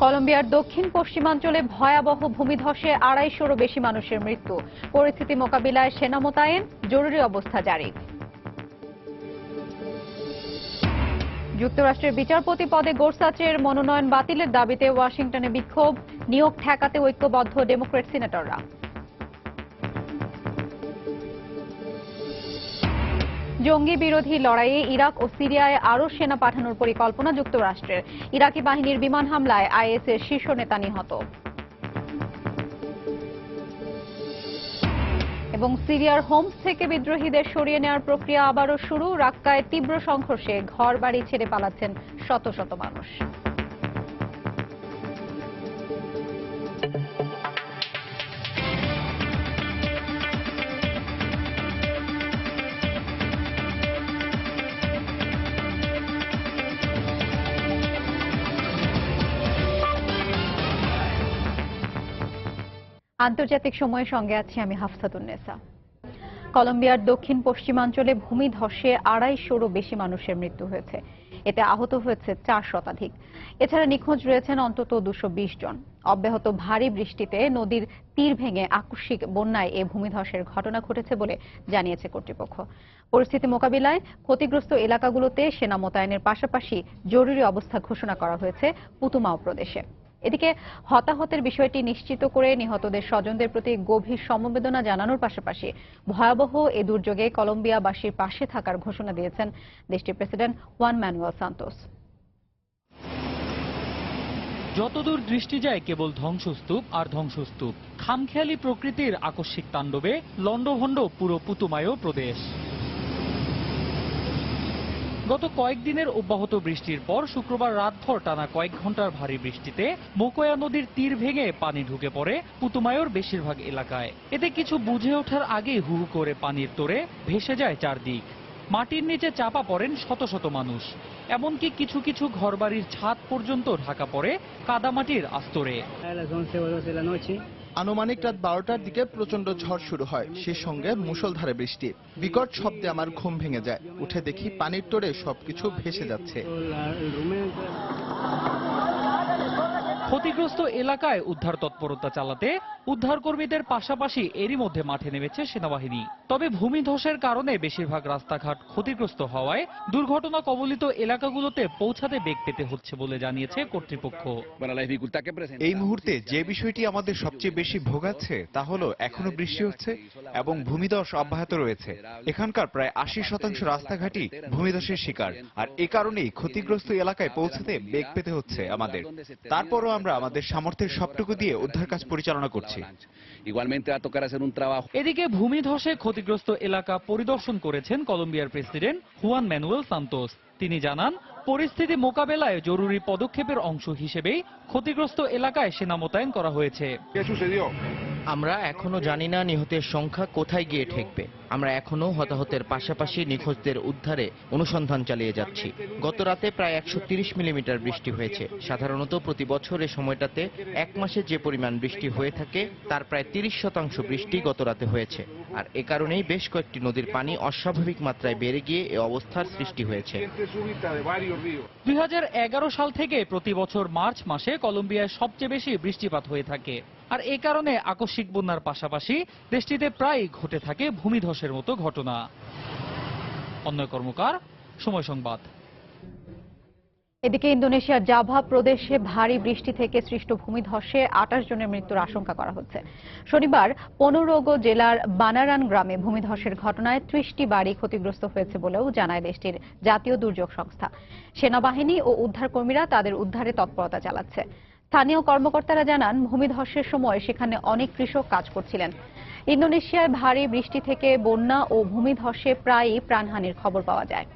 কলম্বিয়ার দক্ষিণ পশ্চিমাঞ্চলে ভয়াবহ ভূমিধসে ২৫০রও বেশি মানুষের মৃত্যু। পরিস্থিতি মোকাবিলায় সেনা মোতায়েন, জরুরি অবস্থা জারি। যুক্তরাষ্ট্রের বিচারপতি পদে গোরসাচের মনোনয়ন বাতিলের দাবিতে ওয়াশিংটনে বিক্ষোভ, নিয়োগ ঠেকাতে ঐক্যবদ্ধ ডেমোক্র্যাট সিনেটররা। জঙ্গি বিরোধী লড়াইয়ে ইরাক ও সিরিয়ায় আরও সেনা পাঠানোর পরিকল্পনা যুক্তরাষ্ট্রের। ইরাকি বাহিনীর বিমান হামলায় আইএসের শীর্ষ নেতা নিহত। এবং সিরিয়ার হোমস থেকে বিদ্রোহীদের সরিয়ে নেওয়ার প্রক্রিয়া আবারও শুরু। রাক্কায় তীব্র সংঘর্ষে ঘর বাড়ি ছেড়ে পালাচ্ছেন শত শত মানুষ। আন্তর্জাতিক সময়ের সঙ্গে আছি আমি হাফসাতুন্নেসা। কলম্বিয়ার দক্ষিণ পশ্চিমাঞ্চলে ভূমিধসে ২৫০রও বেশি মানুষের মৃত্যু হয়েছে। এতে আহত হয়েছে ৪ শতাধিক। এছাড়া নিখোঁজ রয়েছেন অন্তত ২২০ জন। অব্যাহত ভারী বৃষ্টিতে নদীর তীর ভেঙে আকস্মিক বন্যায় এ ভূমিধসের ঘটনা ঘটেছে বলে জানিয়েছে কর্তৃপক্ষ। পরিস্থিতি মোকাবিলায় ক্ষতিগ্রস্ত এলাকাগুলোতে সেনা মোতায়েনের পাশাপাশি জরুরি অবস্থা ঘোষণা করা হয়েছে পুতুমাও প্রদেশে। এদিকে হতাহতের বিষয়টি নিশ্চিত করে নিহতদের স্বজনদের প্রতি গভীর সমবেদনা জানানোর পাশাপাশি ভয়াবহ এ দুর্যোগে কলম্বিয়াবাসীর পাশে থাকার ঘোষণা দিয়েছেন দেশটির প্রেসিডেন্ট হুয়ান ম্যানুয়েল সান্তোস। যতদূর দৃষ্টি যায় কেবল ধ্বংসস্তূপ আর ধ্বংসস্তূপ। খামখেয়ালি প্রকৃতির আকস্মিক তাণ্ডবে লণ্ডভণ্ড পুরো পুতুমায়ো প্রদেশ। গত কয়েকদিনের অব্যাহত বৃষ্টির পর শুক্রবার রাতভর টানা কয়েক ঘন্টার ভারী বৃষ্টিতে মোকোয়া নদীর তীর ভেঙে পানি ঢুকে পড়ে পুতুমায়োর বেশিরভাগ এলাকায়। এতে কিছু বুঝে ওঠার আগেই হু হু করে পানির তোড়ে ভেসে যায় চারদিক। মাটির নিচে চাপা পড়েন শত শত মানুষ। এমনকি কিছু কিছু ঘরবাড়ির ছাদ পর্যন্ত ঢাকা পড়ে কাদামাটির আস্তরে। আনুমানিক রাত 12টার দিকে প্রচন্ড ঝড় শুরু হয়, সে সঙ্গে মুষলধারে বৃষ্টি। বিকট শব্দে আমার ঘুম ভেঙে যায়। উঠে দেখি পানির তোড়ে সবকিছু ভেসে যাচ্ছে। ক্ষতিগ্রস্ত এলাকায় উদ্ধার তৎপরতা চালাতে উদ্ধারকর্মীদের পাশাপাশি এরই মধ্যে মাঠে নেমেছে সেনাবাহিনী। তবে ভূমিধসের কারণে বেশিরভাগ রাস্তাঘাট ক্ষতিগ্রস্ত হওয়ায় দুর্ঘটনা কবলিত এলাকাগুলোতে পৌঁছাতে বেগ পেতে হচ্ছে বলে জানিয়েছে কর্তৃপক্ষ। এই মুহূর্তে যে বিষয়টি আমাদের সবচেয়ে বেশি ভোগাচ্ছে তা হলো এখনো বৃষ্টি হচ্ছে এবং ভূমিধস অব্যাহত রয়েছে। এখানকার প্রায় ৮০% রাস্তাঘাটই ভূমিধসের শিকার, আর এ কারণেই ক্ষতিগ্রস্ত এলাকায় পৌঁছাতে বেগ পেতে হচ্ছে আমাদের। তারপরও আমরা আমাদের সামর্থ্যের সবটুকু দিয়ে উদ্ধার কাজ পরিচালনা করছি। এদিকে ভূমিধসে ক্ষতিগ্রস্ত এলাকা পরিদর্শন করেছেন কলম্বিয়ার প্রেসিডেন্ট হুয়ান ম্যানুয়েল সান্তোস। তিনি জানান, পরিস্থিতি মোকাবেলায় জরুরি পদক্ষেপের অংশ হিসেবেই ক্ষতিগ্রস্ত এলাকায় সেনা মোতায়েন করা হয়েছে। আমরা এখনো জানি না নিহতের সংখ্যা কোথায় গিয়ে ঠেকবে। আমরা এখনো হতাহতের পাশাপাশি নিখোঁজদের উদ্ধারে অনুসন্ধান চালিয়ে যাচ্ছি। গত রাতে প্রায় ১৩০ মিলিমিটার বৃষ্টি হয়েছে। সাধারণত প্রতি বছর এ সময়টাতে এক মাসে যে পরিমাণ বৃষ্টি হয়ে থাকে তার প্রায় ৩০% বৃষ্টি গত রাতে হয়েছে। আর এ কারণেই বেশ কয়েকটি নদীর পানি অস্বাভাবিক মাত্রায় বেড়ে গিয়ে এ অবস্থার সৃষ্টি হয়েছে। ২০১১ সাল থেকে প্রতি বছর মার্চ মাসে কলম্বিয়ায় সবচেয়ে বেশি বৃষ্টিপাত হয়ে থাকে। আর এ কারণে আকস্মিক বন্যার পাশাপাশি দেশটিতে প্রায়ই ঘটে থাকে ভূমিধসের মতো ঘটনা। অন্যয় কর্মকার, সময় সংবাদ। এদিকে ইন্দোনেশিয়ার জাভা প্রদেশে ভারী বৃষ্টি থেকে সৃষ্ট ভূমিধসে ২৮ জনের মৃত্যুর আশঙ্কা করা হচ্ছে। শনিবার পনোরোগো জেলার বানারান গ্রামে ভূমিধসের ঘটনায় ৩০টি বাড়ি ক্ষতিগ্রস্ত হয়েছে বলেও জানায় দেশটির জাতীয় দুর্যোগ সংস্থা। সেনাবাহিনী ও উদ্ধারকর্মীরা তাদের উদ্ধারে তৎপরতা চালাচ্ছে। স্থানীয় কর্মকর্তারা জানান, ভূমিধসের সময় সেখানে অনেক কৃষক কাজ করছিলেন। ইন্দোনেশিয়ায় ভারী বৃষ্টি থেকে বন্যা ও ভূমিধসে প্রায়ই প্রাণহানির খবর পাওয়া যায়।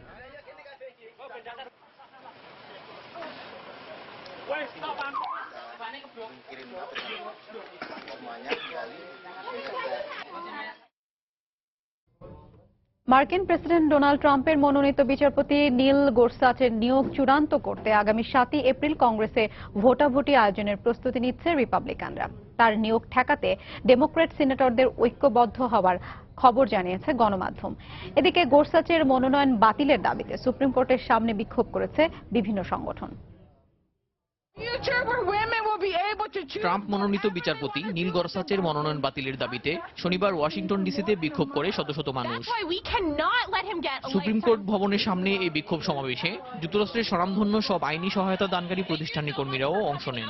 মার্কিন প্রেসিডেন্ট ডোনাল্ড ট্রাম্পের মনোনীত বিচারপতি নীল গোরসাচের নিয়োগ চূড়ান্ত করতে আগামী ৭ই এপ্রিল কংগ্রেসে ভোটাভুটি আয়োজনের প্রস্তুতি নিচ্ছে রিপাবলিকানরা। তার নিয়োগ ঠেকাতে ডেমোক্র্যাট সিনেটরদের ঐক্যবদ্ধ হওয়ার খবর জানিয়েছে গণমাধ্যম। এদিকে গোরসাচের মনোনয়ন বাতিলের দাবিতে সুপ্রিম কোর্টের সামনে বিক্ষোভ করেছে বিভিন্ন সংগঠন। future where women will be able to choose. Trump মনোনীত বিচারপতি নীল গরসাচের মনোনয়ন বাতিলের দাবিতে শনিবার ওয়াশিংটন ডিসিতে বিক্ষোভ করে শত শত মানুষ। That's why we cannot let him get supreme court ভবনের সামনে এই বিক্ষোভ সমাবেশে যুক্তরাষ্ট্রের স্বনামধন্য সব আইনি সহায়তা দানকারী প্রতিষ্ঠানের কর্মীরাও অংশ নেন।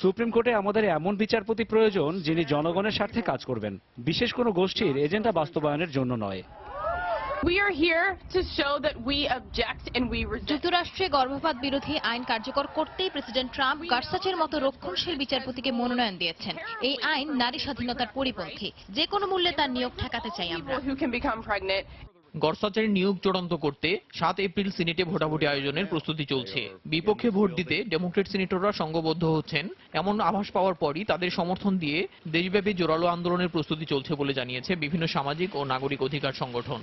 সুপ্রিম কোর্টে আমাদের এমন বিচারপতি প্রয়োজন যিনি জনগণের স্বার্থে কাজ করবেন, বিশেষ কোনো গোষ্ঠীর এজেন্ডা বাস্তবায়নের জন্য নয়। We are here to show that we object and we resist. যুক্তরাষ্ট্রে গর্ভপাত বিরোধী আইন কার্যকর করতেই প্রেসিডেন্ট ট্রাম্প গার্সাচের মতো রক্ষণশীল বিচারপতিকে মনোনয়ন দিয়েছেন। এই আইন নারী স্বাধীনতার পরিপন্থী। যে কোনো মূল্যে তার নিয়োগ ঠেকাতে চাই আমরা। People who can become pregnant. গরসাচের নিয়োগ চূড়ান্ত করতে 7 এপ্রিল সিনেটে ভোটাভুটি আয়োজনের প্রস্তুতি চলছে। বিপক্ষে ভোট দিতে ডেমোক্রেট সিনেটররা সংঘবদ্ধ হচ্ছেন এমন আভাস পাওয়ার পরই তাদের সমর্থন দিয়ে দেশব্যাপী জোরালো আন্দোলনের প্রস্তুতি চলছে বলে জানিয়েছে বিভিন্ন সামাজিক ও নাগরিক অধিকার সংগঠন।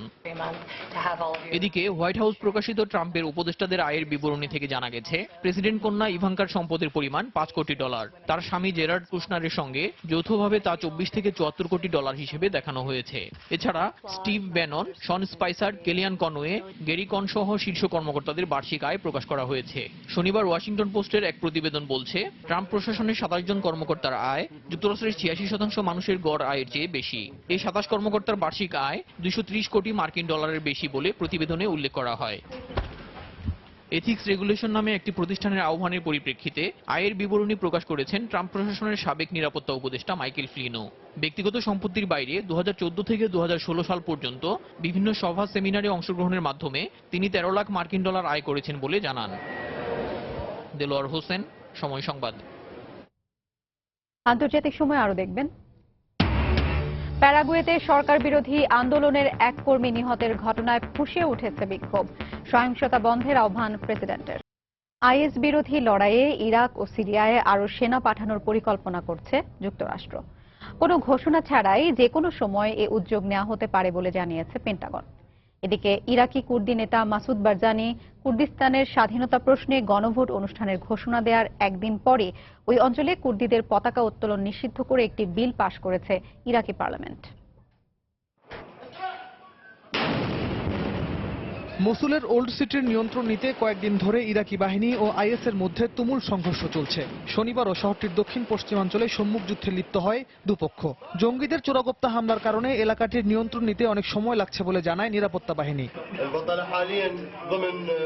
এদিকে হোয়াইট হাউস প্রকাশিত ট্রাম্পের উপদেষ্টাদের আয়ের বিবরণী থেকে জানা গেছে প্রেসিডেন্ট কন্যা ইভাঙ্কার সম্পদের পরিমাণ $5 কোটি। তার স্বামী জেরার্ড কুশনারের সঙ্গে যৌথভাবে তা 24 থেকে 74 কোটি ডলার হিসেবে দেখানো হয়েছে। এছাড়া স্টিভ ব্যানন, শন স্পাইসার, কেলিয়ান কনওয়ে, গেরি কন সহ শীর্ষ কর্মকর্তাদের বার্ষিক আয় প্রকাশ করা হয়েছে। শনিবার ওয়াশিংটন পোস্টের এক প্রতিবেদন বলছে ট্রাম্প প্রশাসনের 27 জন কর্মকর্তার আয় যুক্তরাষ্ট্রের 86% মানুষের গড় আয়ের চেয়ে বেশি। এই 27 কর্মকর্তার বার্ষিক আয় $230 কোটি বেশি বলে প্রতিবেদনে উল্লেখ করা হয়। এথিক্স রেগুলেশন নামে একটি প্রতিষ্ঠানের আহ্বানের পরিপ্রেক্ষিতে আয়ের বিবরণী প্রকাশ করেছেন ট্রাম্প প্রশাসনের সাবেক নিরাপত্তা উপদেষ্টা মাইকেল ফ্লিনো। ব্যক্তিগত সম্পত্তির বাইরে 2014 থেকে 2016 সাল পর্যন্ত বিভিন্ন সভা সেমিনারে অংশগ্রহণের মাধ্যমে তিনি $13 লাখ আয় করেছেন বলে জানান। দেলোয়ার হোসেন, সময় সংবাদ। আন্তর্জাতিক সময় আরো দেখবেন। প্যারাগুয়েতে সরকার বিরোধী আন্দোলনের এক কর্মী নিহতের ঘটনায় ফুঁসে উঠেছে বিক্ষোভ। সহিংসতা বন্ধের আহ্বান প্রেসিডেন্টের। আইএস বিরোধী লড়াইয়ে ইরাক ও সিরিয়ায় আরো সেনা পাঠানোর পরিকল্পনা করছে যুক্তরাষ্ট্র। কোনো ঘোষণা ছাড়াই যে কোনো সময় এ উদ্যোগ নেওয়া হতে পারে বলে জানিয়েছে পেন্টাগন। এদিকে ইরাকি কুর্দি নেতা মাসুদ বারজানি কুর্দিস্তানের স্বাধীনতা প্রশ্নে গণভোট অনুষ্ঠানের ঘোষণা দেওয়ার একদিন পরে ওই অঞ্চলে কুর্দিদের পতাকা উত্তোলন নিষিদ্ধ করে একটি বিল পাশ করেছে ইরাকি পার্লামেন্ট। মসুলের ওল্ড সিটির নিয়ন্ত্রণ নিতে কয়েকদিন ধরে ইরাকি বাহিনী ও আইএসের মধ্যে তুমুল সংঘর্ষ চলছে। শনিবারও শহরটির দক্ষিণ পশ্চিমাঞ্চলে সম্মুখ যুদ্ধে লিপ্ত হয় দুপক্ষ। জঙ্গিদের চোরাগোপ্তা হামলার কারণে এলাকাটির নিয়ন্ত্রণ নিতে অনেক সময় লাগছে বলে জানায় নিরাপত্তা বাহিনী।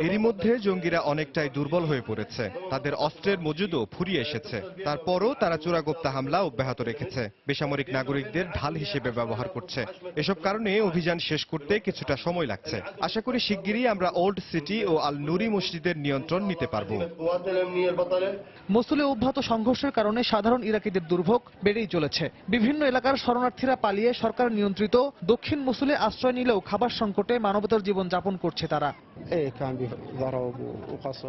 এরই মধ্যে জঙ্গিরা অনেকটাই দুর্বল হয়ে পড়েছে, তাদের অস্ত্রের মজুদও ফুরিয়ে এসেছে। তারপরও তারা চোরাগোপ্তা হামলা অব্যাহত রেখেছে, বেসামরিক নাগরিকদের ঢাল হিসেবে ব্যবহার করছে। এসব কারণে অভিযান শেষ করতে কিছুটা সময় লাগছে। আশা করি শিগগিরই আমরা ওল্ড সিটি ও আল নুরি মসজিদের নিয়ন্ত্রণ নিতে পারবো। মসুলে অব্যাহত সংঘর্ষের কারণে সাধারণ ইরাকিদের দুর্ভোগ বেড়েই চলেছে। বিভিন্ন এলাকার শরণার্থীরা পালিয়ে সরকার নিয়ন্ত্রিত দক্ষিণ মসুলে আশ্রয় নিলেও খাবার সংকটে মানবেতর জীবন যাপন করছে তারা।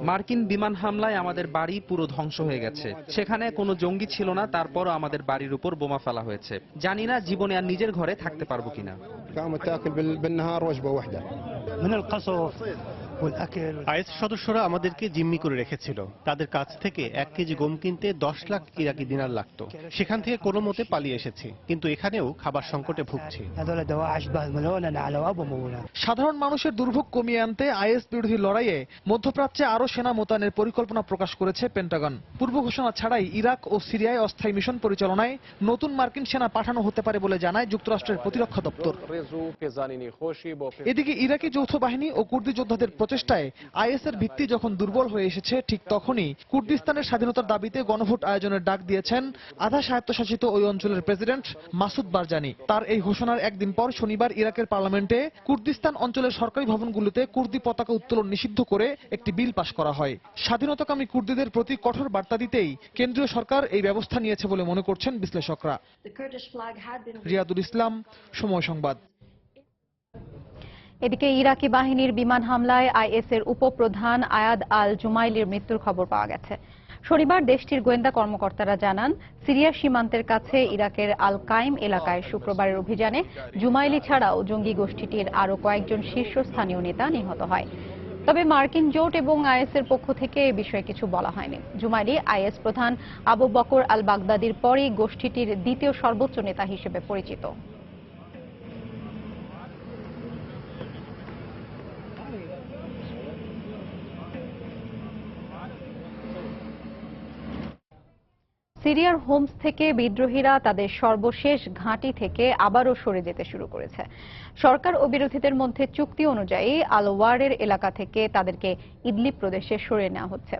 মার্কিন বিমান হামলায় আমাদের বাড়ি পুরো ধ্বংস হয়ে গেছে। সেখানে কোনো জঙ্গি ছিল না, তারপরও আমাদের বাড়ির উপর বোমা ফেলা হয়েছে। জানি না জীবনে আর নিজের ঘরে থাকতে পারবো কিনা। আইএস সদস্যরা আমাদেরকে জিম্মি করে রেখেছিল। তাদের কাছ থেকে 1 কেজি গম কিনতে 10 লাখ ইরাকি দিনার লাগতো। সেখান থেকে কোনো মতে পালিয়ে এসেছি, কিন্তু এখানেও খাবার সংকটে ভুগছি। সাধারণ মানুষের দুর্ভোগ কমিয়ে আনতে আইএস বিরোধী লড়াইয়ে মধ্যপ্রাচ্যে আরো সেনা মোতায়েনের পরিকল্পনা প্রকাশ করেছে পেন্টাগন। পূর্ব ঘোষণা ছাড়াই ইরাক ও সিরিয়ায় অস্থায়ী মিশন পরিচালনায় নতুন মার্কিন সেনা পাঠানো হতে পারে বলে জানায় যুক্তরাষ্ট্রের প্রতিরক্ষা দপ্তর। এদিকে ইরাকি যৌথ বাহিনী ও কুর্দি যোদ্ধাদের প্রচেষ্টায় আইএসের ভিত্তি যখন দুর্বল হয়ে এসেছে, ঠিক তখনই কুর্দিস্তানের স্বাধীনতার দাবিতে গণভোট আয়োজনের ডাক দিয়েছেন আধা স্বায়ত্তশাসিত ওই অঞ্চলের প্রেসিডেন্ট মাসুদ বারজানি। তার এই ঘোষণার একদিন পর শনিবার ইরাকের পার্লামেন্টে কুর্দিস্তান অঞ্চলের সরকারি ভবনগুলোতে কুর্দি পতাকা উত্তোলন নিষিদ্ধ করে একটি বিল পাশ করা হয়। স্বাধীনতাকামী কুর্দিদের প্রতি কঠোর বার্তা দিতেই কেন্দ্রীয় সরকার এই ব্যবস্থা নিয়েছে বলে মনে করছেন বিশ্লেষকরা। রিয়াদুল ইসলাম, সময় সংবাদ। এদিকে ইরাকি বাহিনীর বিমান হামলায় আইএসের উপপ্রধান আয়াদ আল জুমাইলির মৃত্যুর খবর পাওয়া গেছে। শনিবার দেশটির গোয়েন্দা কর্মকর্তারা জানান, সিরিয়া সীমান্তের কাছে ইরাকের আল কাইম এলাকায় শুক্রবারের অভিযানে জুমাইলি ছাড়াও জঙ্গি গোষ্ঠীটির আরো কয়েকজন শীর্ষস্থানীয় নেতা নিহত হয়। তবে মার্কিন জোট এবং আইএসের পক্ষ থেকে এ বিষয়ে কিছু বলা হয়নি। জুমাইলি আইএস প্রধান আবু বকর আল বাগদাদির পরই গোষ্ঠীটির দ্বিতীয় সর্বোচ্চ নেতা হিসেবে পরিচিত। সিরিয়ার হোমস থেকে বিদ্রোহীরা তাদের সর্বশেষ ঘাঁটি থেকে আবারও সরে যেতে শুরু করেছে। সরকার ও বিরোধীদের মধ্যে চুক্তি অনুযায়ী আল ওয়ারের এলাকা থেকে তাদেরকে ইদলিব প্রদেশে সরিয়ে নেওয়া হচ্ছে।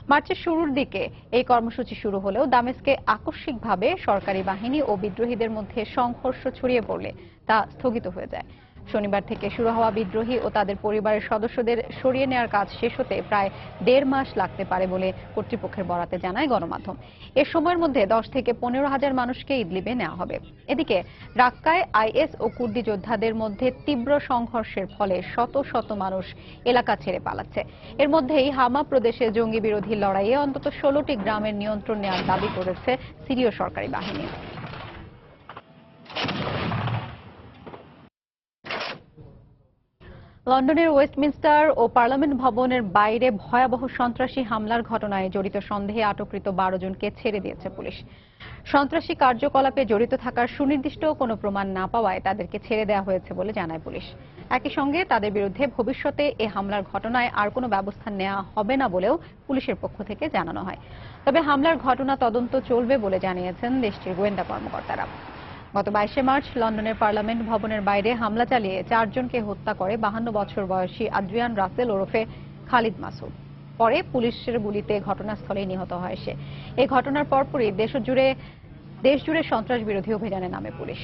মার্চের শুরুর দিকে এই কর্মসূচি শুরু হলেও দামেস্কে আকস্মিকভাবে সরকারি বাহিনী ও বিদ্রোহীদের মধ্যে সংঘর্ষ ছড়িয়ে পড়লে তা স্থগিত হয়ে যায়। শনিবার থেকে শুরু হওয়া বিদ্রোহী ও তাদের পরিবারের সদস্যদের সরিয়ে নেওয়ার কাজ শেষ হতে প্রায় 1.5 মাস লাগতে পারে বলে কর্তৃপক্ষের বরাতে জানায় গণমাধ্যম। এ সময়ের মধ্যে 10 থেকে 15,000 মানুষকে ইদলিবে নেওয়া হবে। এদিকে রাক্কায় আইএস ও কুর্দি যোদ্ধাদের মধ্যে তীব্র সংঘর্ষের ফলে শত শত মানুষ এলাকা ছেড়ে পালাচ্ছে। এর মধ্যেই হামা প্রদেশে জঙ্গি বিরোধী লড়াইয়ে অন্তত 16টি গ্রামের নিয়ন্ত্রণ নেওয়ার দাবি করেছে সিরীয় সরকারি বাহিনী। লন্ডনের ওয়েস্টমিনস্টার ও পার্লামেন্ট ভবনের বাইরে ভয়াবহ সন্ত্রাসী হামলার ঘটনায় জড়িত সন্দেহে আটককৃত 12 জনকে ছেড়ে দিয়েছে পুলিশ। সন্ত্রাসী কার্যকলাপে জড়িত থাকার সুনির্দিষ্ট কোনো প্রমাণ না পাওয়ায় তাদেরকে ছেড়ে দেওয়া হয়েছে বলে জানায় পুলিশ। একই সঙ্গে তাদের বিরুদ্ধে ভবিষ্যতে এ হামলার ঘটনায় আর কোনো ব্যবস্থা নেওয়া হবে না বলেও পুলিশের পক্ষ থেকে জানানো হয়। তবে হামলার ঘটনা তদন্ত চলবে বলে জানিয়েছেন দেশটির গোয়েন্দা কর্মকর্তারা। গত 22 মার্চ লন্ডনের পার্লামেন্ট ভবনের বাইরে হামলা চালিয়ে 4 জনকে হত্যা করে 52 বছর বয়সী আদ্রিয়ান রাসেল ওরফে খালিদ মাসুদ। পরে পুলিশের গুলিতে ঘটনাস্থলে নিহত হয় সে। এই ঘটনার পরপরই দেশজুড়ে সন্ত্রাস বিরোধী অভিযানে নামে পুলিশ।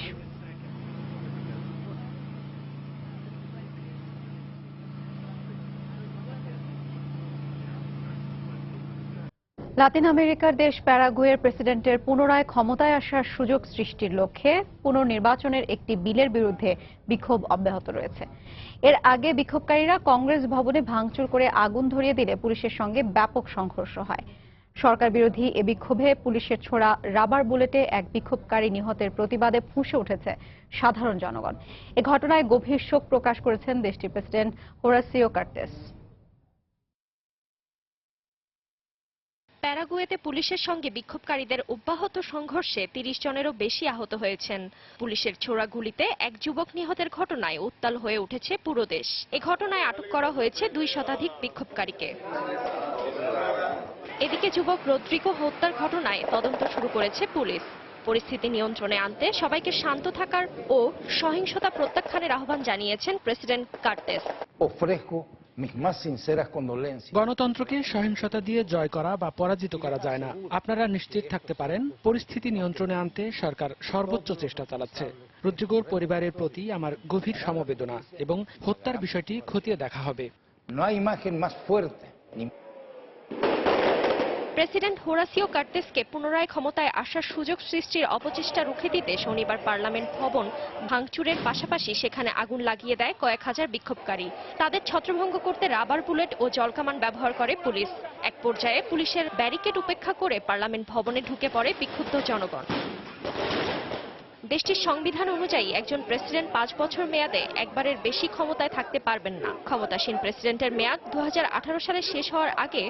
লাতিন আমেরিকার দেশ প্যারাগুয়ের প্রেসিডেন্টের পুনরায় ক্ষমতায় আসার সুযোগ সৃষ্টির লক্ষ্যে পুনর্নির্বাচনের একটি বিলের বিরুদ্ধে বিক্ষোভ অব্যাহত রয়েছে। এর আগে বিক্ষোভকারীরা কংগ্রেস ভবনে ভাঙচুর করে আগুন ধরিয়ে দিলে পুলিশের সঙ্গে ব্যাপক সংঘর্ষ হয়। সরকার বিরোধী এ বিক্ষোভে পুলিশের ছোড়া রাবার বুলেটে এক বিক্ষোভকারী নিহতের প্রতিবাদে ফুঁসে উঠেছে সাধারণ জনগণ। এ ঘটনায় গভীর শোক প্রকাশ করেছেন দেশটির প্রেসিডেন্ট হোরাসিও কার্তেস। প্যারাগুয়েতে পুলিশের সঙ্গে বিক্ষোভকারীদের অব্যাহত সংঘর্ষে 30 জনেরও বেশি আহত হয়েছেন। পুলিশের ছোড়া গুলিতে এক যুবক নিহতের ঘটনায় উত্তাল হয়ে উঠেছে পুরো দেশ। এ ঘটনায় আটক করা হয়েছে 2 শতাধিক বিক্ষোভকারীকে। এদিকে যুবক রদ্রিগো হত্যার ঘটনায় তদন্ত শুরু করেছে পুলিশ। পরিস্থিতি নিয়ন্ত্রণে আনতে সবাইকে শান্ত থাকার ও সহিংসতা প্রত্যাখ্যানের আহ্বান জানিয়েছেন প্রেসিডেন্ট কার্তেস। গণতন্ত্রকে সহিংসতা দিয়ে জয় করা বা পরাজিত করা যায় না। আপনারা নিশ্চিত থাকতে পারেন পরিস্থিতি নিয়ন্ত্রণে আনতে সরকার সর্বোচ্চ চেষ্টা চালাচ্ছে। রদ্রিগোর পরিবারের প্রতি আমার গভীর সমবেদনা এবং হত্যার বিষয়টি খতিয়ে দেখা হবে। প্রেসিডেন্ট হোরাসিও কার্তেসকে পুনরায় ক্ষমতায় আসার সুযোগ সৃষ্টির অপচেষ্টা রুখে দিতে শনিবার পার্লামেন্ট ভবন ভাঙচুরের পাশাপাশি সেখানে আগুন লাগিয়ে দেয় কয়েক হাজার বিক্ষোভকারী। তাদের ছত্রভঙ্গ করতে রাবার বুলেট ও জলকামান ব্যবহার করে পুলিশ। এক পর্যায়ে পুলিশের ব্যারিকেড উপেক্ষা করে পার্লামেন্ট ভবনে ঢুকে পড়ে বিক্ষুব্ধ জনগণ। দেশটির সংবিধান অনুযায়ী একজন প্রেসিডেন্ট 5 বছর মেয়াদে একবারের বেশি ক্ষমতায় থাকতে পারবেন না। ক্ষমতাসীন প্রেসিডেন্টের মেয়াদ 2018 সালে শেষ হওয়ার আগে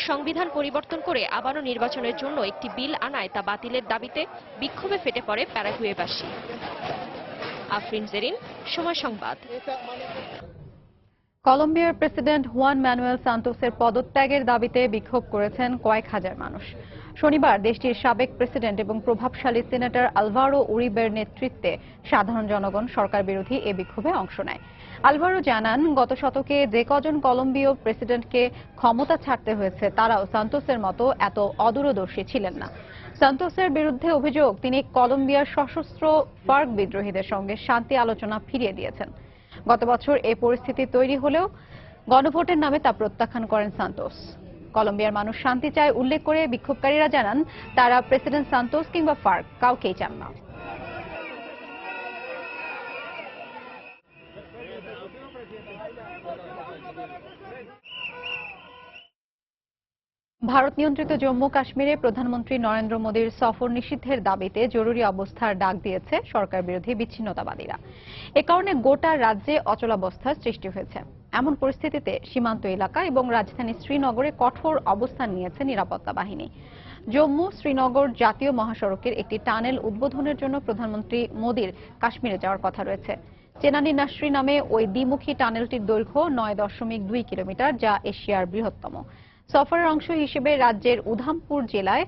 সংবিধান পরিবর্তন করে আবারও নির্বাচনের জন্য একটি বিল আনায় তা বাতিলের দাবিতে বিক্ষোভে ফেটে পড়ে প্যারাগুয়েবাসী। আফরিন জেরিন, সময় সংবাদ। কলম্বিয়ার প্রেসিডেন্ট হুয়ান ম্যানুয়েল সান্তোসের পদত্যাগের দাবিতে বিক্ষোভ করেছেন কয়েক হাজার মানুষ। শনিবার দেশটির সাবেক প্রেসিডেন্ট এবং প্রভাবশালী সিনেটর আলভারো উরিবের নেতৃত্বে সাধারণ জনগণ সরকার বিরোধী এ বিক্ষোভে অংশ নেয়। আলভারো জানান, গত শতকে যে কজন কলম্বিয় প্রেসিডেন্টকে ক্ষমতা ছাড়তে হয়েছে তারাও সান্তোসের মতো এত অদূরদর্শী ছিলেন না। সান্তোসের বিরুদ্ধে অভিযোগ, তিনি কলম্বিয়ার সশস্ত্র ফার্ক বিদ্রোহীদের সঙ্গে শান্তি আলোচনা ফিরিয়ে দিয়েছেন। গত বছর এই পরিস্থিতি তৈরি হলেও গণভোটের নামে তা প্রত্যাখ্যান করেন সান্তোস। কলম্বিয়ার মানুষ শান্তি চায় উল্লেখ করে বিক্ষোভকারীরা জানান, তারা প্রেসিডেন্ট সান্তোস কিংবা ফার্ক কাউকেই চান না। ভারত নিয়ন্ত্রিত জম্মু কাশ্মীরে প্রধানমন্ত্রী নরেন্দ্র মোদীর সফর নিষিদ্ধের দাবিতে জরুরি অবস্থার ডাক দিয়েছে সরকার বিরোধী বিচ্ছিন্নতাবাদীরা। এ কারণে গোটা রাজ্যে অচলাবস্থার সৃষ্টি হয়েছে। এমন পরিস্থিতিতে সীমান্ত এলাকা এবং রাজধানী শ্রীনগরে কঠোর অবস্থান নিয়েছে নিরাপত্তা বাহিনী। জম্মু শ্রীনগর জাতীয় মহাসড়কের একটি টানেল উদ্বোধনের জন্য প্রধানমন্ত্রী মোদীর কাশ্মীরে যাওয়ার কথা রয়েছে। চেনানি নাসরি নামে ওই দ্বিমুখী টানেলটির দৈর্ঘ্য 9.2 কিলোমিটার, যা এশিয়ার বৃহত্তম। সফরের অংশ হিসেবে রাজ্যের উধামপুর জেলায়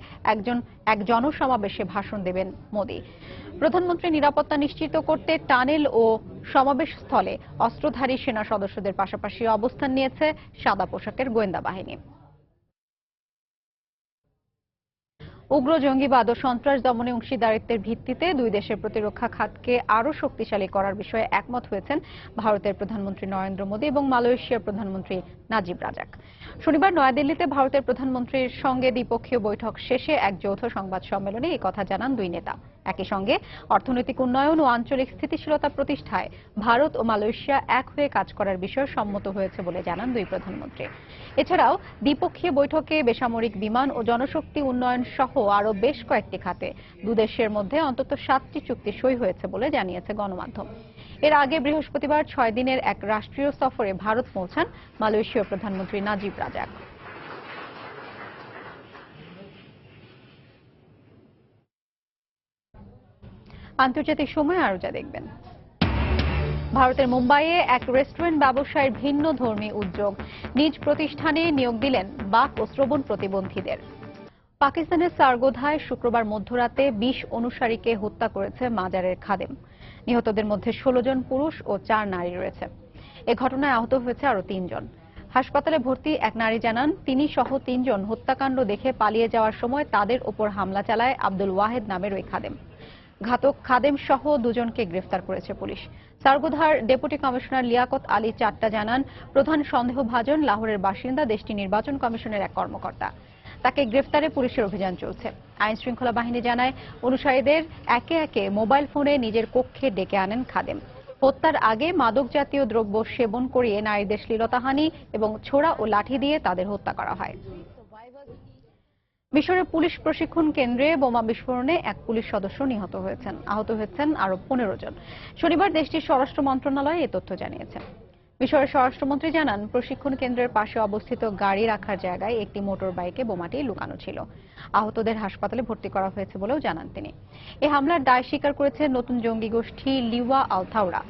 এক জনসমাবেশে ভাষণ দেবেন মোদি। প্রধানমন্ত্রী নিরাপত্তা নিশ্চিত করতে টানেল ও সমাবেশ স্থলে অস্ত্রধারী সেনা সদস্যদের পাশাপাশি অবস্থান নিয়েছে সাদা পোশাকের গোয়েন্দা বাহিনী। উগ্র জঙ্গিবাদ ও সন্ত্রাস দমনে অংশীদারিত্বের ভিত্তিতে দুই দেশের প্রতিরক্ষা খাতকে আরও শক্তিশালী করার বিষয়ে একমত হয়েছেন ভারতের প্রধানমন্ত্রী নরেন্দ্র মোদি এবং মালয়েশিয়ার প্রধানমন্ত্রী নাজিব রাজাক। শনিবার নয়াদিল্লিতে ভারতের প্রধানমন্ত্রীর সঙ্গে দ্বিপক্ষীয় বৈঠক শেষে এক যৌথ সংবাদ সম্মেলনে এই কথা জানান দুই নেতা। একই সঙ্গে অর্থনৈতিক উন্নয়ন ও আঞ্চলিক স্থিতিশীলতা প্রতিষ্ঠায় ভারত ও মালয়েশিয়া এক হয়ে কাজ করার বিষয়ে সম্মত হয়েছে বলে জানান দুই প্রধানমন্ত্রী। এছাড়াও দ্বিপক্ষীয় বৈঠকে বেসামরিক বিমান ও জনশক্তি উন্নয়ন সহ আরও বেশ কয়েকটি খাতে দুদেশের মধ্যে অন্তত 7টি চুক্তি সই হয়েছে বলে জানিয়েছে গণমাধ্যম। এর আগে বৃহস্পতিবার 6 দিনের এক রাষ্ট্রীয় সফরে ভারত পৌঁছান মালয়েশীয় প্রধানমন্ত্রী নাজিব রাজাক। আন্তর্জাতিক সময় আরও যা দেখবেন। ভারতের মুম্বাইয়ে এক রেস্টুরেন্ট ব্যবসায়ের ভিন্ন ধর্মী উদ্যোগ, নিজ প্রতিষ্ঠানে নিয়োগ দিলেন বাক ও শ্রবণ প্রতিবন্ধীদের। পাকিস্তানের সারগোধায় শুক্রবার মধ্যরাতে 20 অনুসারীকে হত্যা করেছে মাজারের খাদেম। নিহতদের মধ্যে 16 জন পুরুষ ও 4 নারী রয়েছে। এ ঘটনায় আহত হয়েছে আরও 3 জন। হাসপাতালে ভর্তি এক নারী জানান, তিনি সহ 3 জন হত্যাকাণ্ড দেখে পালিয়ে যাওয়ার সময় তাদের ওপর হামলা চালায় আব্দুল ওয়াহেদ নামের ওই খাদেম। ঘাতক খাদেম সহ 2 জনকে গ্রেফতার করেছে পুলিশ। সারগোধার ডেপুটি কমিশনার লিয়াকত আলী চাট্টা জানান, প্রধান সন্দেহভাজন লাহোরের বাসিন্দা দেশটির নির্বাচন কমিশনের এক কর্মকর্তা। তাকে গ্রেফতারে পুলিশের অভিযান চলছে। আইন শৃঙ্খলা বাহিনী জানায়, অনুসারীদের একে একে মোবাইল ফোনে নিজের কক্ষে ডেকে আনেন খাদেম। হত্যার আগে মাদক জাতীয় দ্রব্য সেবন করিয়ে নারীদের শ্লীলতাহানি এবং ছোড়া ও লাঠি দিয়ে তাদের হত্যা করা হয়। মিশরের পুলিশ প্রশিক্ষণ কেন্দ্রে বোমা বিস্ফোরণে এক পুলিশ সদস্য নিহত হয়েছেন। আহত হয়েছেন আরও 15 জন। শনিবার দেশটির স্বরাষ্ট্র মন্ত্রণালয় এ তথ্য জানিয়েছে। মিশরের স্বরাষ্ট্রমন্ত্রী জানান, প্রশিক্ষণ কেন্দ্রের পাশে অবস্থিত গাড়ি রাখার জায়গায় একটি মোটর বাইকে বোমাটি লুকানো ছিল। আহতদের হাসপাতালে ভর্তি করা হয়েছে বলেও জানান তিনি। এ হামলার দায় স্বীকার করেছে নতুন জঙ্গি গোষ্ঠী লিওয়া আল থাওরা।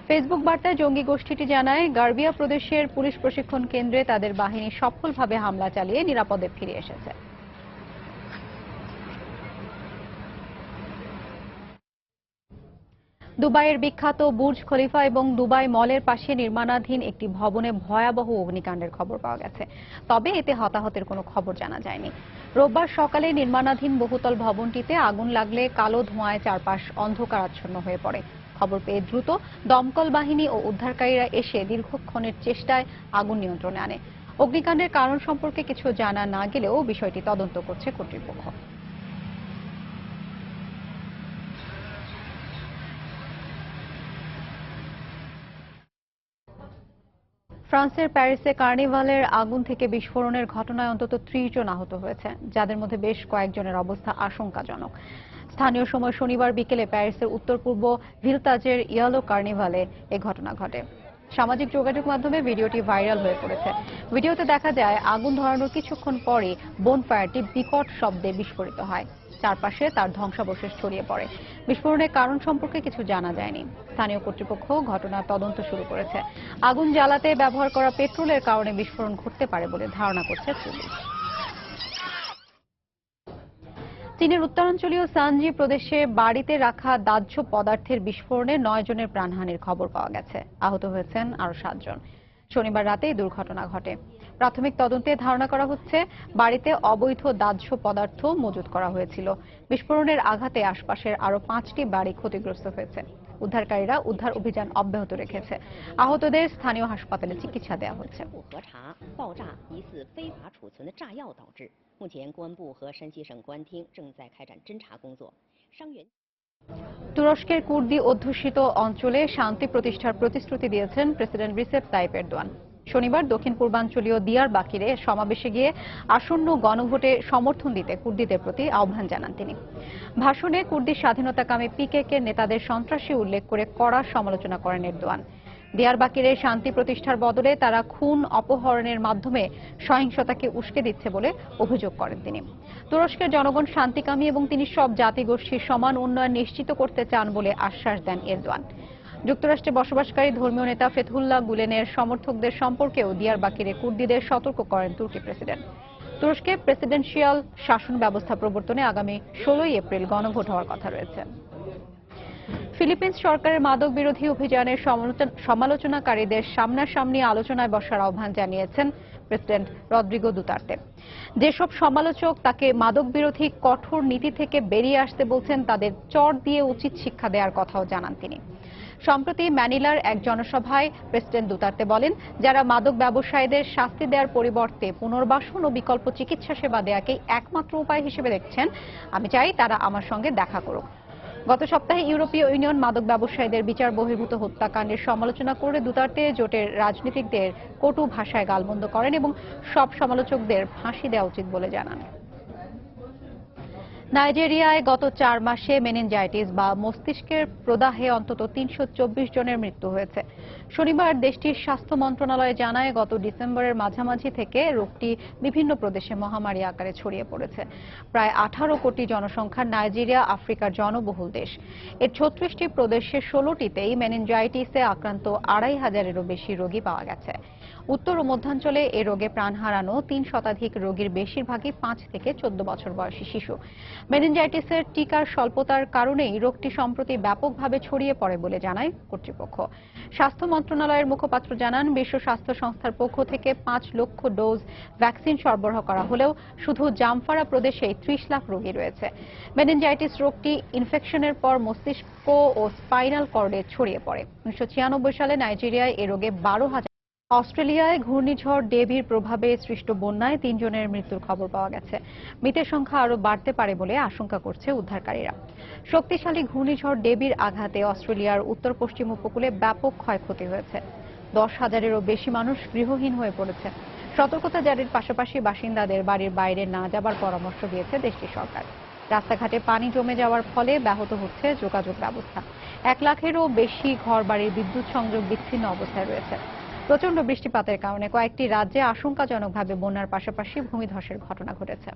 ফেসবুক বার্তায় জঙ্গি গোষ্ঠীটি জানায়, গার্বিয়া প্রদেশের পুলিশ প্রশিক্ষণ কেন্দ্রে তাদের বাহিনী সফলভাবে হামলা চালিয়ে নিরাপদে ফিরে এসেছে। দুবাইয়ের বিখ্যাত বুর্জ খলিফা এবং দুবাই মলের পাশে নির্মাণাধীন একটি ভবনে ভয়াবহ অগ্নিকাণ্ডের খবর পাওয়া গেছে। তবে এতে হতাহতের কোনো খবর জানা যায়নি। রোববার সকালে নির্মাণাধীন বহুতল ভবনটিতে আগুন লাগলে কালো ধোঁয়ায় চারপাশ অন্ধকারাচ্ছন্ন হয়ে পড়ে। খবর পেয়ে দ্রুত দমকল বাহিনী ও উদ্ধারকারীরা এসে দীর্ঘক্ষণের চেষ্টায় আগুন নিয়ন্ত্রণে আনে। অগ্নিকাণ্ডের কারণ সম্পর্কে কিছু জানা না গেলেও বিষয়টি তদন্ত করছে কর্তৃপক্ষ। ফ্রান্সের প্যারিসে কার্নিভালের আগুন থেকে বিস্ফোরণের ঘটনায় অন্তত 30 জন আহত হয়েছে, যাদের মধ্যে বেশ কয়েকজনের অবস্থা আশঙ্কাজনক। স্থানীয় সময় শনিবার বিকেলে প্যারিসের উত্তর পূর্ব ভিলতাজের ইয়েলো কার্নিভালে এ ঘটনা ঘটে। সামাজিক যোগাযোগ মাধ্যমে ভিডিওটি ভাইরাল হয়ে পড়েছে। ভিডিওতে দেখা যায়, আগুন ধরানোর কিছুক্ষণ পরে বোনফায়ারটি বিকট শব্দে বিস্ফোরিত হয়। চারপাশে তার ধ্বংসাবশেষ ছড়িয়ে পড়ে। বিস্ফোরণের কারণ সম্পর্কে কিছু জানা যায়নি। স্থানীয় কর্তৃপক্ষ ঘটনার তদন্ত শুরু করেছে। আগুন জ্বালাতে ব্যবহার করা পেট্রোলের কারণে বিস্ফোরণ ঘটতে পারে বলে ধারণা করছে পুলিশ। চীনের উত্তরাঞ্চলীয় সানজি প্রদেশে বাড়িতে রাখা দাহ্য পদার্থের বিস্ফোরণে 9 জনের প্রাণহানির খবর পাওয়া গেছে। আহত হয়েছেন আরও 7 জন। শনিবার রাতে এই দুর্ঘটনা ঘটে। প্রাথমিক তদন্তে ধারণা করা হচ্ছে, বাড়িতে অবৈধ দাহ্য পদার্থ মজুত করা হয়েছিল। বিস্ফোরণের আঘাতে আশপাশের আরও 5টি বাড়ি ক্ষতিগ্রস্ত হয়েছে। উদ্ধারকারীরা উদ্ধার অভিযান অব্যাহত রেখেছে। আহতদের স্থানীয় হাসপাতালে চিকিৎসা দেওয়া হচ্ছে। তুরস্কের কুর্দি অধ্যুষিত অঞ্চলে শান্তি প্রতিষ্ঠার প্রতিশ্রুতি দিয়েছেন প্রেসিডেন্ট রিসেপ তাইপ এরদোয়ান। শনিবার দক্ষিণ পূর্বাঞ্চলীয় দিয়ারবাকিরে সমাবেশে গিয়ে আসন্ন গণভোটে সমর্থন দিতে কুর্দিদের প্রতি আহ্বান জানান তিনি। ভাষণে কুর্দি স্বাধীনতাকামী পিকেকে নেতাদের সন্ত্রাসী উল্লেখ করে কড়া সমালোচনা করেন এরদোয়ান। দিয়ারবাকিরে শান্তি প্রতিষ্ঠার বদলে তারা খুন, অপহরণের মাধ্যমে সহিংসতাকে উস্কে দিচ্ছে বলে অভিযোগ করেন তিনি। তুরস্কের জনগণ শান্তিকামী এবং তিনি সব জাতিগোষ্ঠীর সমান উন্নয়ন নিশ্চিত করতে চান বলে আশ্বাস দেন এরদোয়ান। যুক্তরাষ্ট্রে বসবাসকারী ধর্মীয় নেতা ফেথুল্লাহ গুলেনের সমর্থকদের সম্পর্কেও দিয়ারবাকিরে কুর্দিদের সতর্ক করেন তুর্কি প্রেসিডেন্ট। তুরস্কে প্রেসিডেন্সিয়াল শাসন ব্যবস্থা প্রবর্তনে আগামী 16 এপ্রিল গণভোট হওয়ার কথা রয়েছে। ফিলিপিন্স সরকারের মাদক বিরোধী অভিযানের সমালোচনাকারীদের সামনাসামনি আলোচনায় বসার আহ্বান জানিয়েছেন প্রেসিডেন্ট রদ্রিগো দুতার্তে। যেসব সমালোচক তাকে মাদক বিরোধী কঠোর নীতি থেকে বেরিয়ে আসতে বলছেন তাদের চড় দিয়ে উচিত শিক্ষা দেওয়ার কথাও জানান তিনি। সম্প্রতি ম্যানিলার এক জনসভায় প্রেসিডেন্ট দুতার্তে বলেন, যারা মাদক ব্যবসায়ীদের শাস্তি দেওয়ার পরিবর্তে পুনর্বাসন ও বিকল্প চিকিৎসা সেবা দেওয়াকেই একমাত্র উপায় হিসেবে দেখছেন, আমি চাই তারা আমার সঙ্গে দেখা করুক। গত সপ্তাহে ইউরোপীয় ইউনিয়ন মাদক ব্যবসায়ীদের বিচার বহির্ভূত হত্যাকাণ্ডের সমালোচনা করে দুতার্তে জোটের রাজনীতিকদের কটু ভাষায় গালমন্দ করেন এবং সব সমালোচকদের ফাঁসি দেওয়া উচিত বলে জানান। নাইজেরিয়ায় গত 4 মাসে মেনিনজাইটিস বা মস্তিষ্কের প্রদাহে অন্তত 324 জনের মৃত্যু হয়েছে। শনিবার দেশটির স্বাস্থ্য মন্ত্রণালয় জানায়, গত ডিসেম্বরের মাঝামাঝি থেকে রোগটি বিভিন্ন প্রদেশে মহামারী আকারে ছড়িয়ে পড়েছে। প্রায় 18 কোটি জনসংখ্যার নাইজেরিয়া আফ্রিকার জনবহুল দেশ। এর 36টি প্রদেশের 16টিতেই মেনিনজাইটিসে আক্রান্ত 2,500-এরও বেশি রোগী পাওয়া গেছে। উত্তর ও মধ্যাঞ্চলে এ রোগে প্রাণ হারানো 3 শতাধিক রোগীর বেশিরভাগই 5 থেকে 14 বছর বয়সী শিশু। মেনিনজাইটিসের টিকার স্বল্পতার কারণেই রোগটি সম্প্রতি ব্যাপকভাবে ছড়িয়ে পড়ে বলে জানায় কর্তৃপক্ষ। স্বাস্থ্য মন্ত্রণালয়ের মুখপাত্র জানান, বিশ্ব স্বাস্থ্য সংস্থার পক্ষ থেকে 5 লক্ষ ডোজ ভ্যাকসিন সরবরাহ করা হলেও শুধু জামফারা প্রদেশেই 30 লাখ রোগী রয়েছে। মেনিনজাইটিস রোগটি ইনফেকশনের পর মস্তিষ্ক ও স্পাইনাল কর্ডে ছড়িয়ে পড়ে। 1996 সালে নাইজেরিয়ায় এ রোগে 12,000। অস্ট্রেলিয়ায় ঘূর্ণিঝড় ডেভির প্রভাবে সৃষ্ট বন্যায় 3 জনের মৃত্যুর খবর পাওয়া গেছে। মৃতের সংখ্যা আরও বাড়তে পারে বলে আশঙ্কা করছে উদ্ধারকারীরা। শক্তিশালী ঘূর্ণিঝড় ডেভির আঘাতে অস্ট্রেলিয়ার উত্তর পশ্চিম উপকূলে ব্যাপক ক্ষয়ক্ষতি হয়েছে। 10,000-এরও বেশি মানুষ গৃহহীন হয়ে পড়েছে। সতর্কতা জারির পাশাপাশি বাসিন্দাদের বাড়ির বাইরে না যাবার পরামর্শ দিয়েছে দেশটির সরকার। রাস্তাঘাটে পানি জমে যাওয়ার ফলে ব্যাহত হচ্ছে যোগাযোগ ব্যবস্থা। 1 লাখেরও বেশি ঘরবাড়ির বিদ্যুৎ সংযোগ বিচ্ছিন্ন অবস্থায় রয়েছে। প্রচণ্ড বৃষ্টিপাতের কারণে কয়েকটি রাজ্যে আশঙ্কাজনকভাবে বন্যার পাশাপাশি ভূমিধসের ঘটনা ঘটেছে।